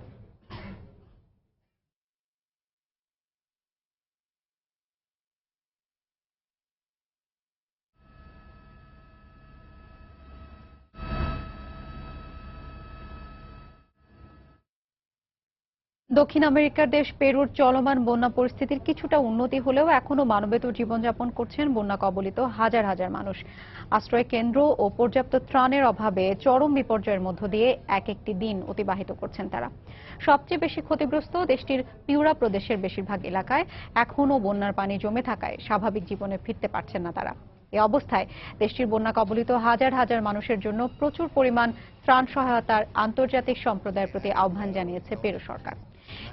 দক্ষিণ আমেরিকার দেশ পেরুর চলমান বন্যা পরিস্থিতির কিছুটা উন্নতি হলেও এখনো মানবেতর জীবনযাপন করছেন বন্যা কবলিত হাজার হাজার মানুষ। আশ্রয় কেন্দ্র ও পর্যাপ্ত ত্রাণের অভাবে চরম বিপর্যয়ের মধ্য দিয়ে একটি দিন অতিবাহিত করছেন তারা। সবচেয়ে বেশি ক্ষতিগ্রস্ত দেশটির পিউরা প্রদেশের বেশিরভাগ এলাকায় এখনো বন্যার পানি জমে থাকায় স্বাভাবিক জীবনে ফিরতে পারছেন না তারা। এই অবস্থায় দেশটির বন্যা কবলিত হাজার হাজার মানুষের জন্য প্রচুর পরিমাণ ত্রাণ সহায়তার আন্তর্জাতিক সম্প্রদায়ের প্রতি আহ্বান জানিয়েছে পেরু সরকার।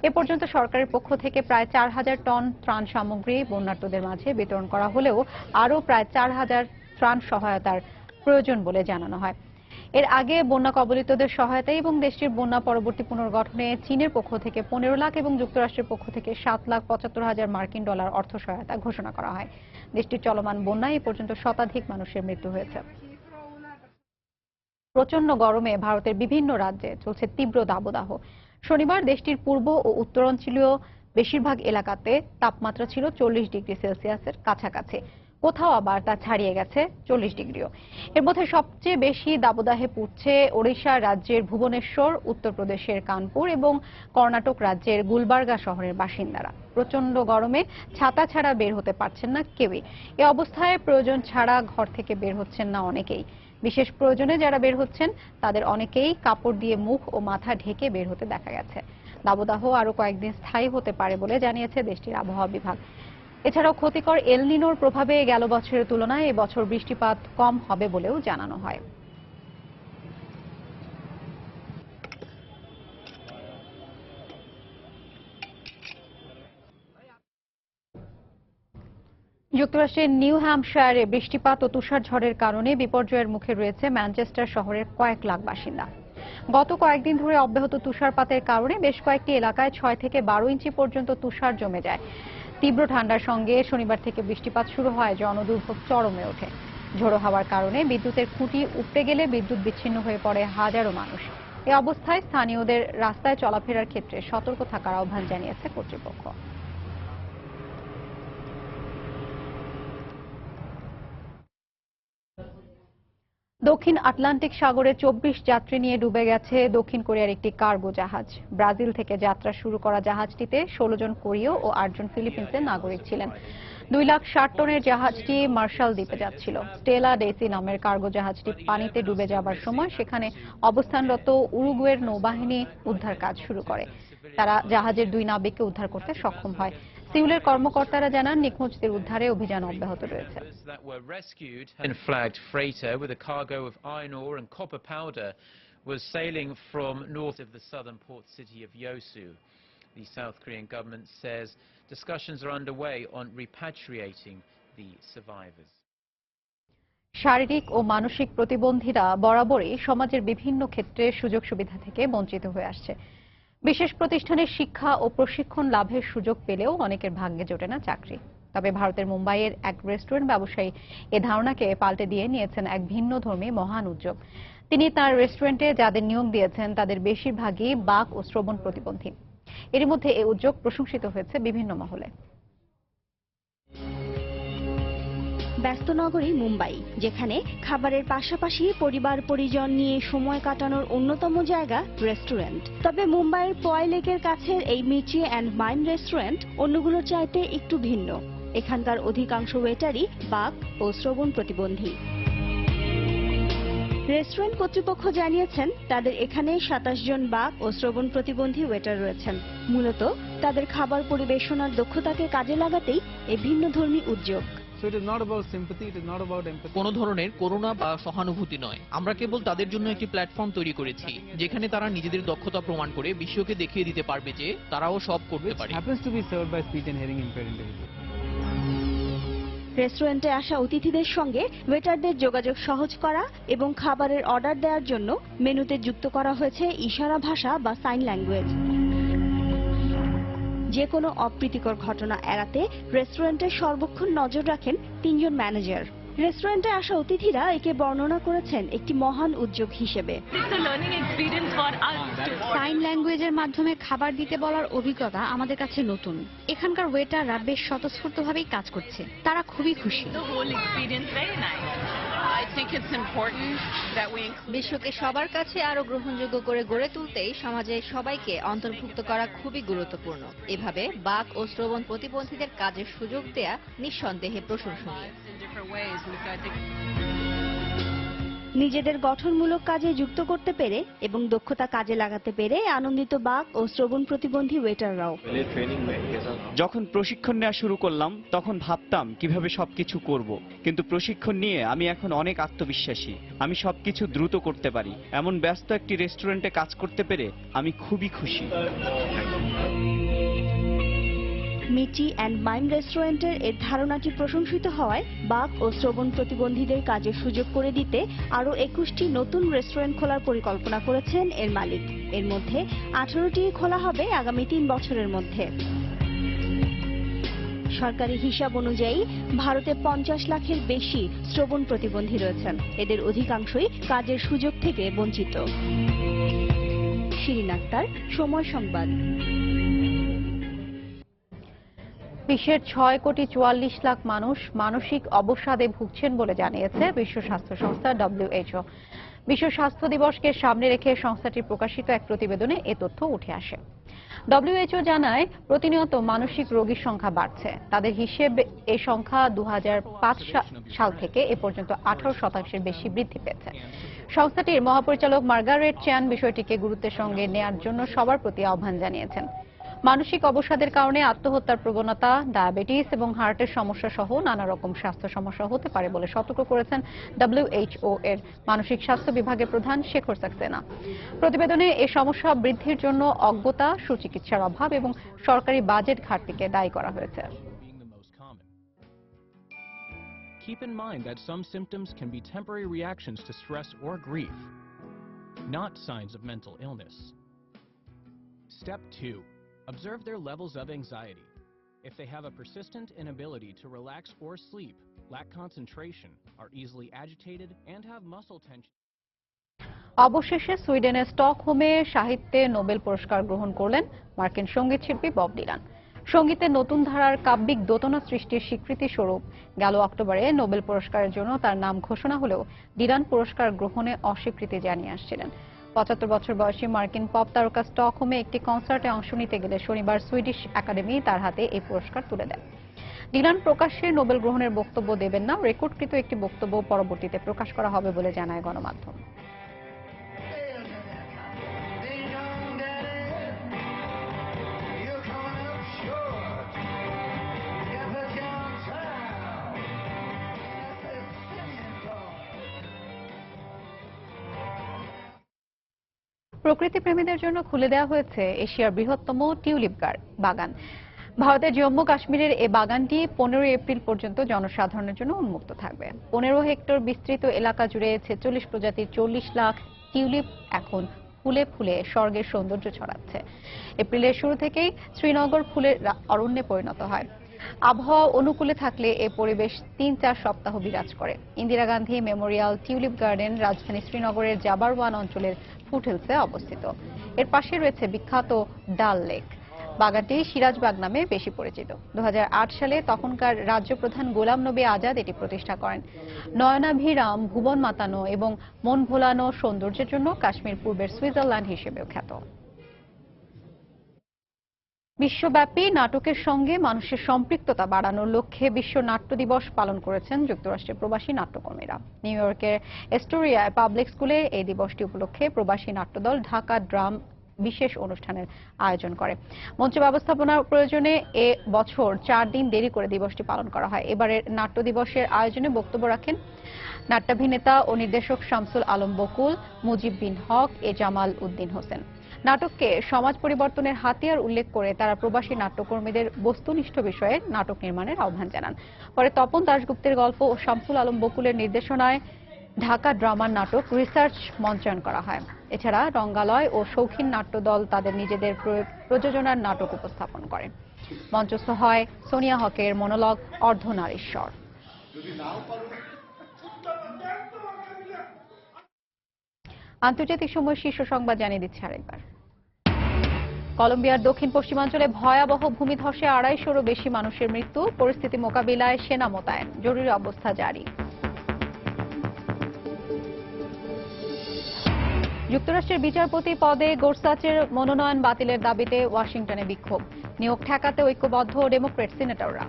এ পর্যন্ত সরকারের পক্ষ থেকে প্রায় 4,000 টন ত্রাণ সামগ্রী বন্যার্তদের মাঝে বিতরণ করা হলেও আরও প্রায় 4,000 ত্রাণ সহায়তার প্রয়োজন বলে জানানো হয়। এর আগে বন্যা কবলিতদের সহায়তায় এবং দেশটির বন্যা পরবর্তী পুনর্গঠনে চীনের পক্ষ থেকে 15 লাখ এবং যুক্তরাষ্ট্রের পক্ষ থেকে 7,75,000 মার্কিন ডলার অর্থ সহায়তা ঘোষণা করা হয়। দেশটির চলমান বন্যায় এ পর্যন্ত শতাধিক মানুষের মৃত্যু হয়েছে। প্রচণ্ড গরমে ভারতের বিভিন্ন রাজ্যে চলছে তীব্র দাবদাহ। শনিবার দেশটির পূর্ব ও উত্তরাঞ্চলীয় বেশিরভাগ এলাকাতে তাপমাত্রা ছিল 40 ডিগ্রি সেলসিয়াসের কাছাকাছি, কোথাও আবার তা ছাড়িয়ে গেছে 40 ডিগ্রিও। এর মধ্যে সবচেয়ে বেশি দাবদাহে পুড়ছে ওড়িশা রাজ্যের ভুবনেশ্বর, উত্তরপ্রদেশের কানপুর এবং কর্ণাটক রাজ্যের গুলবার্গা শহরের বাসিন্দারা। প্রচণ্ড গরমে ছাতা ছাড়া বের হতে পারছেন না কেউই। এ অবস্থায় প্রয়োজন ছাড়া ঘর থেকে বের হচ্ছেন না অনেকেই। বিশেষ প্রয়োজনে যারা বের হচ্ছেন তাদের অনেকেই কাপড় দিয়ে মুখ ও মাথা ঢেকে বের হতে দেখা গেছে। দাবদাহ আরও কয়েকদিন স্থায়ী হতে পারে বলে জানিয়েছে দেশটির আবহাওয়া বিভাগ। এছাড়াও ক্ষতিকর এল নিনোর প্রভাবে গেল বছরের তুলনায় এবছর বৃষ্টিপাত কম হবে বলেও জানানো হয়। যুক্তরাষ্ট্রের নিউ হ্যাম্পশায়ারে বৃষ্টিপাত ও তুষারঝড়ের কারণে বিপর্যয়ের মুখে রয়েছে ম্যানচেস্টার শহরের কয়েক লাখ বাসিন্দা। গত কয়েকদিন ধরে অব্যাহত তুষারপাতের কারণে বেশ কয়েকটি এলাকায় 6 থেকে 12 ইঞ্চি পর্যন্ত তুষার জমে যায়। তীব্র ঠান্ডার সঙ্গে শনিবার থেকে বৃষ্টিপাত শুরু হয়, জনদুর্ভোগ চরমে ওঠে। ঝোড়ো হাওয়ার কারণে বিদ্যুতের খুঁটি উপড়ে গেলে বিদ্যুৎ বিচ্ছিন্ন হয়ে পড়ে হাজারো মানুষ। এ অবস্থায় স্থানীয়দের রাস্তায় চলাফেরার ক্ষেত্রে সতর্ক থাকার আহ্বান জানিয়েছে কর্তৃপক্ষ। দক্ষিণ দক্ষিণ আটলান্টিক সাগরে 24 যাত্রী নিয়ে ডুবে গেছে দক্ষিণ কোরিয়ার একটি কার্গো জাহাজ। ব্রাজিল থেকে যাত্রা শুরু করা জাহাজটিতে 16 জন কোরীয় ও 8 জন ফিলিপিন্সের নাগরিক ছিলেন। 2,60,000 টনের জাহাজটি মার্শাল দ্বীপে যাচ্ছিল। স্টেলা ডেসি নামের কার্গো জাহাজটি পানিতে ডুবে যাবার সময় সেখানে অবস্থানরত উরুগুয়ের নৌবাহিনী উদ্ধার কাজ শুরু করে। তারা জাহাজের 2 নাবিককে উদ্ধার করতে সক্ষম হয়। সিউলের কর্মকর্তারা জানান নিখোঁজদের উদ্ধারে অভিযান অব্যাহত রয়েছে। Flagged freighter with a cargo of iron ore and copper powder was sailing from north of the southern port city of Yosu. The South Korean government says discussions are underway on repatriating the survivors. শারীরিক ও মানসিক প্রতিবন্ধীরা বরাবরই সমাজের বিভিন্ন ক্ষেত্রে সুযোগ সুবিধা থেকে বঞ্চিত হয়ে আসছে। বিশেষ প্রতিষ্ঠানের শিক্ষা ও প্রশিক্ষণ লাভের সুযোগ পেলেও অনেকের ভাগ্যে জোটে না চাকরি। তবে ভারতের মুম্বাইয়ের এক রেস্টুরেন্ট ব্যবসায়ী এ ধারণাকে পাল্টে দিয়ে নিয়েছেন এক ভিন্নধর্মী মহান উদ্যোগ। তিনি তার রেস্টুরেন্টে যাদের নিয়োগ দিয়েছেন তাদের বেশিরভাগই বাক ও শ্রবণ প্রতিবন্ধী। এর মধ্যে এই উদ্যোগ প্রশংসিত হয়েছে বিভিন্ন মহলে। ব্যস্ত নগরী মুম্বাই, যেখানে খাবারের পাশাপাশি পরিবার পরিজন নিয়ে সময় কাটানোর অন্যতম জায়গা রেস্টুরেন্ট। তবে মুম্বাইয়ের পয় লেকের কাছের এই মির্চি অ্যান্ড মাইন রেস্টুরেন্ট অন্যগুলোর চাইতে একটু ভিন্ন। এখানকার অধিকাংশ ওয়েটারই বাক ও শ্রবণ প্রতিবন্ধী। রেস্টুরেন্ট কর্তৃপক্ষ জানিয়েছেন তাদের এখানে 27 জন বাক ও শ্রবণ প্রতিবন্ধী ওয়েটার রয়েছেন। মূলত তাদের খাবার পরিবেশনার দক্ষতাকে কাজে লাগাতেই এই ভিন্নধর্মী উদ্যোগ। কোনো ধরনের করুণা বা সহানুভূতি নয়, আমরা কেবল তাদের জন্য একটি প্ল্যাটফর্ম তৈরি করেছি যেখানে তারা নিজেদের দক্ষতা প্রমাণ করে বিশ্বকে দেখিয়ে দিতে পারবে যে তারাও সব করতে পারে। রেস্টুরেন্টে আসা অতিথিদের সঙ্গে ওয়েটারদের যোগাযোগ সহজ করা এবং খাবারের অর্ডার দেওয়ার জন্য মেনুতে যুক্ত করা হয়েছে ইশারা ভাষা বা সাইন ল্যাঙ্গুয়েজ। যে কোনো অপ্রীতিকর ঘটনা এড়াতে রেস্টুরেন্টের সর্বক্ষণ নজর রাখেন 3 জন ম্যানেজার। রেস্টুরেন্টে আসা অতিথিরা একে বর্ণনা করেছেন একটি মহান উদ্যোগ হিসেবে। সাইন ল্যাঙ্গুয়েজের মাধ্যমে খাবার দিতে বলার অভিজ্ঞতা আমাদের কাছে নতুন। এখানকার ওয়েটাররা বেশ স্বতঃস্ফূর্তভাবেই কাজ করছে, তারা খুবই খুশি। বিশ্বকে সবার কাছে আরো গ্রহণযোগ্য করে গড়ে তুলতেই সমাজের সবাইকে অন্তর্ভুক্ত করা খুবই গুরুত্বপূর্ণ। এভাবে বাক ও শ্রবণ প্রতিবন্ধীদের কাজের সুযোগ দেয়া নিঃসন্দেহে প্রশংসনীয়। নিজেদের গঠনমূলক কাজে যুক্ত করতে পেরে এবং দক্ষতা কাজে লাগাতে পেরে আনন্দিত বাক ও শ্রবণ প্রতিবন্ধী ওয়েটাররাও। যখন প্রশিক্ষণ নেওয়া শুরু করলাম তখন ভাবতাম কিভাবে সবকিছু করব, কিন্তু প্রশিক্ষণ নিয়ে আমি এখন অনেক আত্মবিশ্বাসী। আমি সবকিছু দ্রুত করতে পারি। এমন ব্যস্ত একটি রেস্টুরেন্টে কাজ করতে পেরে আমি খুবই খুশি। মির্চি অ্যান্ড মাইন রেস্টুরেন্টের এর ধারণাটি প্রশংসিত হওয়ায় বাক ও শ্রবণ প্রতিবন্ধীদের কাজের সুযোগ করে দিতে আরও 21টি নতুন রেস্টুরেন্ট খোলার পরিকল্পনা করেছেন এর মালিক। এর মধ্যে 18টি খোলা হবে আগামী 3 বছরের মধ্যে। সরকারি হিসাব অনুযায়ী ভারতে 50 লাখের বেশি শ্রবণ প্রতিবন্ধী রয়েছেন। এদের অধিকাংশই কাজের সুযোগ থেকে বঞ্চিত। শিরিন আক্তার, সময় সংবাদ। বিশ্বের 6,44 লাখ মানুষ মানসিক অবসাদে ভুগছেন বলে জানিয়েছে বিশ্ব স্বাস্থ্য সংস্থা WHO। বিশ্ব স্বাস্থ্য দিবসকে সামনে রেখে সংস্থাটির প্রকাশিত এক প্রতিবেদনে এ তথ্য উঠে আসে। WHO জানায় প্রতিনিয়ত মানসিক রোগীর সংখ্যা বাড়ছে। তাদের হিসেবে এই সংখ্যা 2005 সাল থেকে এ পর্যন্ত 18% বেশি বৃদ্ধি পেয়েছে। সংস্থাটির মহাপরিচালক মার্গারেট চ্যান বিষয়টিকে গুরুত্বের সঙ্গে নেয়ার জন্য সবার প্রতি আহ্বান জানিয়েছেন। মানসিক অবসাদের কারণে আত্মহত্যার প্রবণতা, ডায়াবেটিস এবং হার্টের সমস্যা সহ নানা রকম স্বাস্থ্য সমস্যা হতে পারে বলে সতর্ক করেছেন WHO এর মানসিক স্বাস্থ্য বিভাগের প্রধান শেখর সাক্সেনা। প্রতিবেদনে এই সমস্যা বৃদ্ধির জন্য অজ্ঞতা, সুচিকিৎসার অভাব এবং সরকারি বাজেট ঘাটতিকে দায়ী করা হয়েছে। Keep in mind that some symptoms can be temporary reactions to stress or grief, not signs of mental illness. Step 2. Observe their levels of anxiety. If they have a persistent inability to relax or sleep, lack concentration, are easily agitated, and have muscle tension. অবশেষে সুইডেনের স্টকহোমে সাহিত্যে Nobel পুরস্কার গ্রহণ করলেন মার্কিন সঙ্গীত শিল্পী Bob Dylan. সঙ্গীতের নতুন ধারার কাব্যিক দোতনা সৃষ্টির স্বীকৃতি স্বরূপ গেল অক্টোবরে নোবেল পুরস্কারের জন্য তার নাম ঘোষণা হলেও ডিলান পুরস্কার গ্রহণে অস্বীকৃতি জানিয়ে আসছিলেন। ৭৫ বছর বয়সী মার্কিন পপ তারকা স্টকহোমে একটি কনসার্টে অংশ নিতে গেলে শনিবার সুইডিশ একাডেমি তার হাতে এই পুরস্কার তুলে দেয়। ডিলান প্রকাশ্যে নোবেল গ্রহণের বক্তব্য দেবেন না, রেকর্ডকৃত একটি বক্তব্য পরবর্তীতে প্রকাশ করা হবে বলে জানায় গণমাধ্যম। প্রকৃতিপ্রেমীদের জন্য খুলে দেওয়া হয়েছে এশিয়ার বৃহত্তম টিউলিপ বাগান। ভারতের জম্মু কাশ্মীরের এই বাগানটি 15 এপ্রিল পর্যন্ত জনসাধারণের জন্য উন্মুক্ত থাকবে। 15 হেক্টর বিস্তৃত এলাকা জুড়ে 46 প্রজাতির 40 লাখ টিউলিপ এখন ফুলে ফুলে স্বর্গের সৌন্দর্য ছড়াচ্ছে। এপ্রিলের শুরু থেকেই শ্রীনগর ফুলের অরণ্যে পরিণত হয়। আবহাওয়া অনুকূলে থাকলে এ পরিবেশ ৩-৪ সপ্তাহ বিরাজ করে। Indira Gandhi Memorial tulip garden রাজধানী শ্রীনগরের জাবারওয়ান অঞ্চলের ফুটহিলসে অবস্থিত। এর পাশে রয়েছে বিখ্যাত ডাল লেক। বাগানটি সিরাজবাগ নামে বেশি পরিচিত। 2008 সালে তখনকার রাজ্য প্রধান গোলাম নবী আজাদ এটি প্রতিষ্ঠা করেন। নয়নাভিরাম, ভুবন মাতানো এবং মন ভোলানো সৌন্দর্যের জন্য কাশ্মীর পূর্বের সুইজারল্যান্ড হিসেবেও খ্যাত। বিশ্বব্যাপী নাটকের সঙ্গে মানুষের সম্পৃক্ততা বাড়ানোর লক্ষ্যে বিশ্ব নাট্য দিবস পালন করেছেন যুক্তরাষ্ট্রের প্রবাসী নাট্যকর্মীরা। নিউ ইয়র্কের এস্টোরিয়ায় পাবলিক স্কুলে এই দিবসটি উপলক্ষে প্রবাসী নাট্যদল ঢাকা ড্রাম বিশেষ অনুষ্ঠানের আয়োজন করে। মঞ্চ ব্যবস্থাপনার প্রয়োজনে এ বছর 4 দিন দেরি করে দিবসটি পালন করা হয়। এবারের নাট্য দিবসের আয়োজনে বক্তব্য রাখেন নাট্যাভিনেতা ও নির্দেশক শামসুল আলম বকুল, মুজিব বিন হক, এ জামাল উদ্দিন হোসেন। নাটককে সমাজ পরিবর্তনের হাতিয়ার উল্লেখ করে তারা প্রবাসী নাট্যকর্মীদের বস্তুনিষ্ঠ বিষয়ে নাটক নির্মাণের আহ্বান জানান। পরে তপন দাশগুপ্তের গল্প ও শামসুল আলম বকুলের নির্দেশনায় ঢাকা ড্রামার নাটক রিসার্চ মঞ্চায়ন করা হয়। এছাড়া রঙ্গালয় ও শৌখিন নাট্যদল তাদের নিজেদের প্রযোজনার নাটক উপস্থাপন করে। মঞ্চস্থ হয় সোনিয়া হকের মনোলগ অর্ধনারীশ্বর। আন্তর্জাতিক সময় শীর্ষ সংবাদ জানিয়ে দিচ্ছে আরেকবার। কলম্বিয়ার দক্ষিণ পশ্চিমাঞ্চলে ভয়াবহ ভূমিধসে 250-রও বেশি মানুষের মৃত্যু। পরিস্থিতি মোকাবিলায় সেনা মোতায়েন, জরুরি অবস্থা জারি। যুক্তরাষ্ট্রের বিচারপতি পদে গোরসাচের মনোনয়ন বাতিলের দাবিতে ওয়াশিংটনে বিক্ষোভ। নিয়োগ ঠেকাতে ঐক্যবদ্ধ ডেমোক্র্যাট সিনেটররা।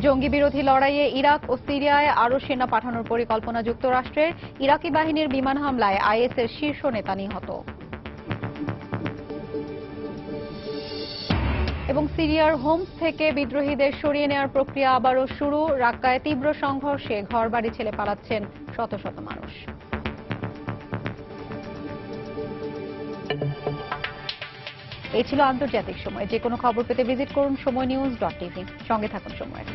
জঙ্গি বিরোধী লড়াইয়ে ইরাক ও সিরিয়ায় আরও সেনা পাঠানোর পরিকল্পনা যুক্তরাষ্ট্রের। ইরাকি বাহিনীর বিমান হামলায় আইএসের শীর্ষ নেতা নিহত। এবং সিরিয়ার হোমস থেকে বিদ্রোহীদের সরিয়ে নেওয়ার প্রক্রিয়া আবারও শুরু। রাক্কায় তীব্র সংঘর্ষে ঘরবাড়ি ছেড়ে পালাচ্ছেন শত শত মানুষ। এই ছিল আন্তর্জাতিক সময়। যে কোনো খবর পেতে ভিজিট করুন সময়নিউজ.tv। সঙ্গে থাকুন সময়।